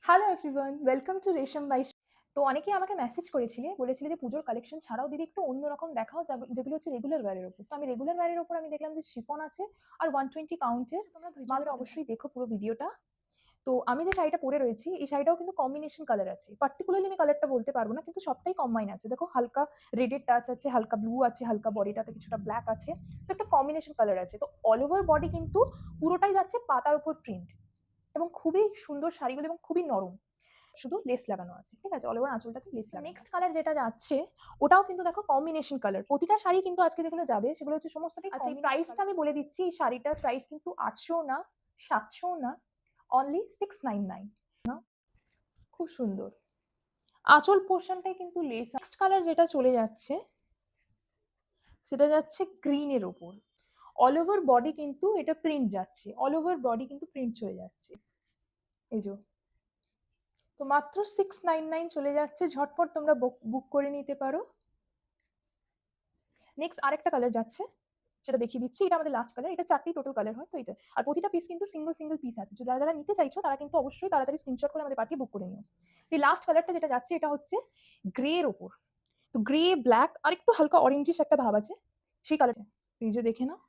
Hello everyone, welcome to রেশম by. তো অনেকেই আমাকে মেসেজ করেছিলে, বলেছিলে যে পুজোর কালেকশন ছাড়াও দিদি একটু অন্যরকম দেখাও, যেগুলো হচ্ছে রেগুলার ওয়্যারের ওপর। তো আমি রেগুলার ওয়্যারের ওপর আমি দেখলাম যে শিফন আছে আর 120 কাউন্টের। তোমরা ধৈর্য ধরে অবশ্যই দেখো পুরো ভিডিওটা। তো আমি যে শাড়িটা পরে রয়েছি, এই শাড়িটাও কিন্তু কম্বিনেশন কালার আছে। পার্টিকুলারলি আমি কালারটা বলতে পারবো না, কিন্তু সবটাই কম্বাইন আছে। দেখো, হালকা রেডের টাচ আছে, হালকা ব্লু আছে, হালকা বডিটাতে কিছুটা ব্ল্যাক আছে। তো একটা কম্বিনেশন কালার আছে। তো অল ওভার বডি কিন্তু পুরোটাই যাচ্ছে পাতার উপর প্রিন্ট, এবং খুবই সুন্দর শাড়িগুলো এবং খুবই নরম। শুধু লেস লাগানো আছে, ঠিক আছে, অল ওভার আঁচলটাতে লেস লাগানো। নেক্সট কালার যেটা যাচ্ছে, ওটাও কিন্তু দেখো কম্বিনেশন কালার। প্রতিটা শাড়ি কিন্তু আজকে যেগুলো যাবে সেগুলো হচ্ছে সমস্তটাই। আচ্ছা, এই প্রাইসটা আমি বলে দিচ্ছি। এই শাড়িটার প্রাইস কিন্তু 800 না, 700 না, অনলি 699। খুব সুন্দর আঁচল পোর্শনটাই কিন্তু লেস। নেক্সট কালার যেটা চলে যাচ্ছে, সেটা যাচ্ছে গ্রিনের ওপর। অল ওভার বডি কিন্তু এটা প্রিন্ট যাচ্ছে, অল ওভার বডি কিন্তু প্রিন্ট চলে যাচ্ছে। এই যে, তো মাত্র 699 চলে যাচ্ছে। ঝটপট তোমরা বুক করে নিতে পারো। নেক্সট আরেকটা কালার যাচ্ছে, সেটা দেখিয়ে দিচ্ছি। এটা আমাদের লাস্ট কালার। এটা 4টি টোটাল কালার হয়, তো এটা আর প্রতিটা পিস কিন্তু সিঙ্গেল সিঙ্গেল পিস আছে। তো যারা যারা নিতে চাইছো তারা কিন্তু অবশ্যই তাড়াতাড়ি স্ক্রিনশট করে আমাদের পাঠিয়ে বুক করে নিও। এই লাস্ট কালারটা যেটা যাচ্ছে, এটা হচ্ছে গ্রে এর ওপর। তো গ্রে, ব্ল্যাক আর একটু হালকা অরেঞ্জিশ একটা ভাব আছে সেই কালারটা। এই যে দেখে নাও,